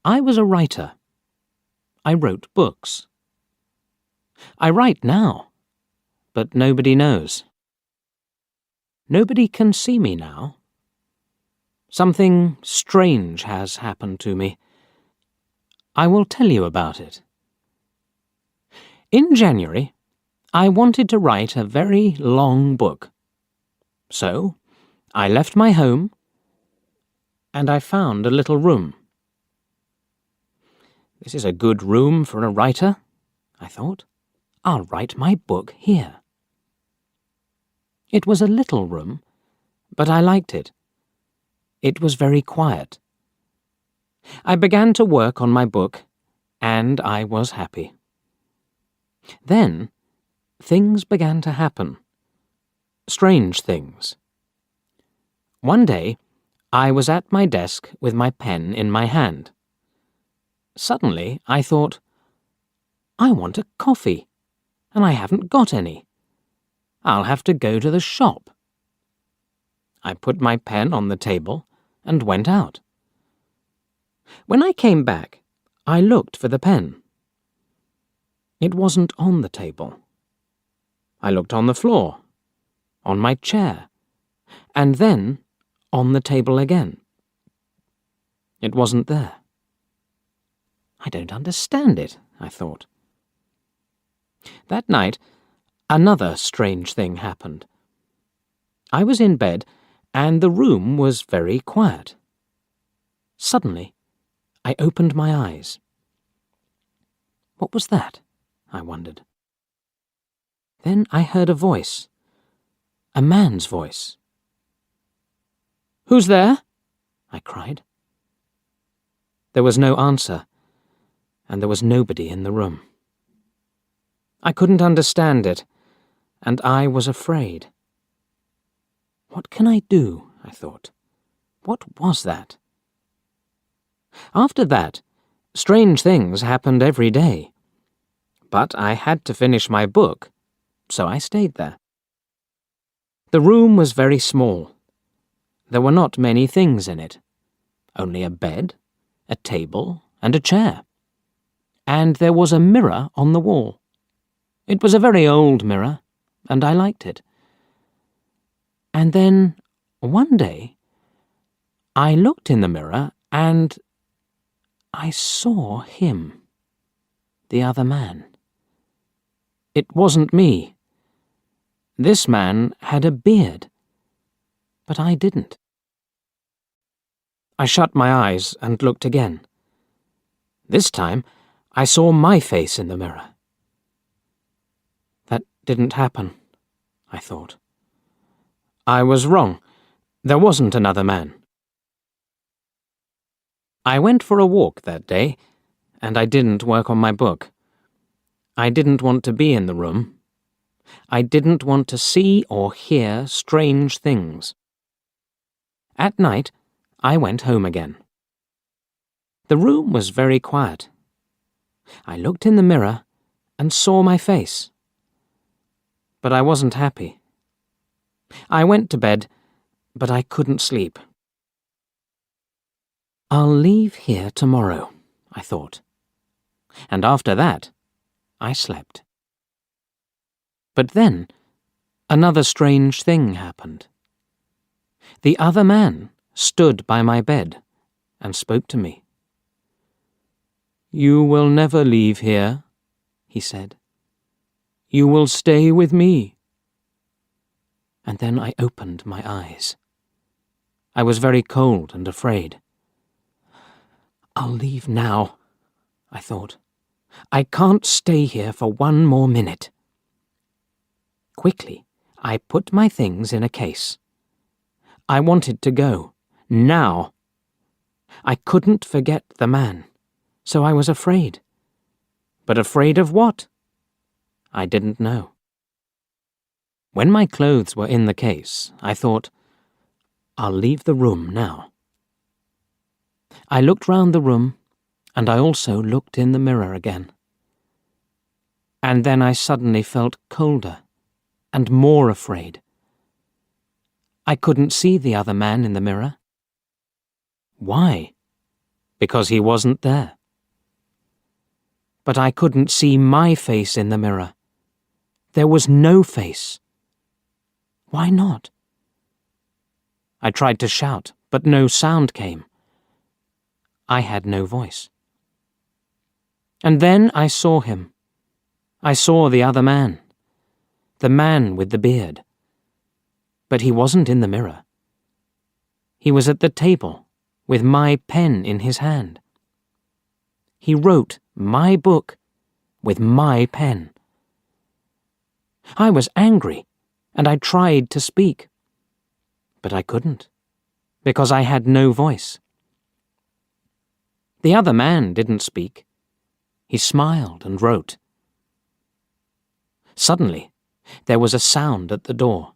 I was a writer. I wrote books. I write now, but nobody knows. Nobody can see me now. Something strange has happened to me. I will tell you about it. In January, I wanted to write a very long book. So, I left my home, and I found a little room. This is a good room for a writer, I thought. I'll write my book here. It was a little room, but I liked it. It was very quiet. I began to work on my book, and I was happy. Then, things began to happen. Strange things. One day, I was at my desk with my pen in my hand. Suddenly, I thought, I want a coffee, and I haven't got any. I'll have to go to the shop. I put my pen on the table and went out. When I came back, I looked for the pen. It wasn't on the table. I looked on the floor, on my chair, and then on the table again. It wasn't there. I don't understand it, I thought. That night, another strange thing happened. I was in bed, and the room was very quiet. Suddenly, I opened my eyes. What was that? I wondered. Then I heard a voice, a man's voice. "Who's there?" I cried. There was no answer, and there was nobody in the room. I couldn't understand it, and I was afraid. What can I do? I thought. What was that? After that, strange things happened every day. But I had to finish my book, so I stayed there. The room was very small. There were not many things in it. Only a bed, a table, and a chair. And there was a mirror on the wall. It was a very old mirror, and I liked it. And then, one day, I looked in the mirror and I saw him, the other man. It wasn't me. This man had a beard, but I didn't. I shut my eyes and looked again. This time, I saw my face in the mirror. That didn't happen, I thought. I was wrong. There wasn't another man. I went for a walk that day, and I didn't work on my book. I didn't want to be in the room. I didn't want to see or hear strange things. At night, I went home again. The room was very quiet. I looked in the mirror and saw my face. But I wasn't happy. I went to bed, but I couldn't sleep. I'll leave here tomorrow, I thought. And after that, I slept. But then, another strange thing happened. The other man stood by my bed and spoke to me. "You will never leave here," he said. "You will stay with me." And then I opened my eyes. I was very cold and afraid. I'll leave now, I thought. I can't stay here for one more minute. Quickly, I put my things in a case. I wanted to go, now. I couldn't forget the man, so I was afraid. But afraid of what? I didn't know. When my clothes were in the case, I thought, I'll leave the room now. I looked round the room, and I also looked in the mirror again. And then I suddenly felt colder and more afraid. I couldn't see the other man in the mirror. Why? because he wasn't there. But I couldn't see my face in the mirror. There was no face. Why not? I tried to shout, but no sound came. I had no voice. And then I saw him. I saw the other man, the man with the beard. But he wasn't in the mirror. He was at the table, with my pen in his hand. He wrote my book with my pen. I was angry, and I tried to speak. But I couldn't, because I had no voice. The other man didn't speak. He smiled and wrote. Suddenly, there was a sound at the door,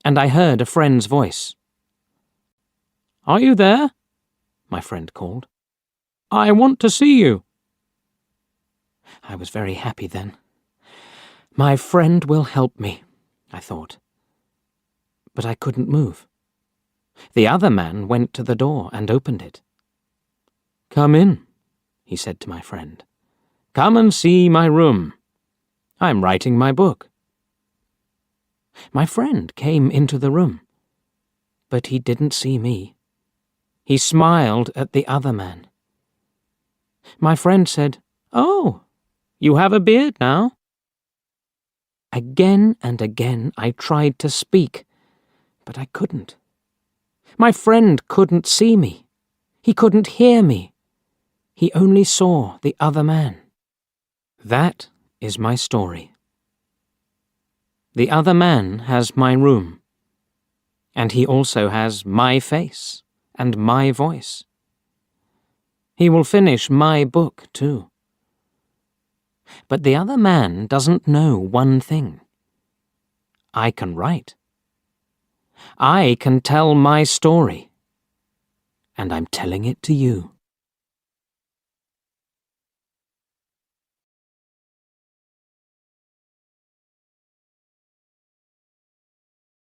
and I heard a friend's voice. "Are you there?" my friend called. "I want to see you." I was very happy then. My friend will help me, I thought. But I couldn't move. The other man went to the door and opened it. "Come in," he said to my friend. "Come and see my room. I'm writing my book." My friend came into the room, but he didn't see me. He smiled at the other man. My friend said, "Oh, you have a beard now?" Again and again I tried to speak, but I couldn't. My friend couldn't see me. He couldn't hear me. He only saw the other man. That is my story. The other man has my room, and he also has my face and my voice. He will finish my book too. But the other man doesn't know one thing. I can write. I can tell my story, and I'm telling it to you.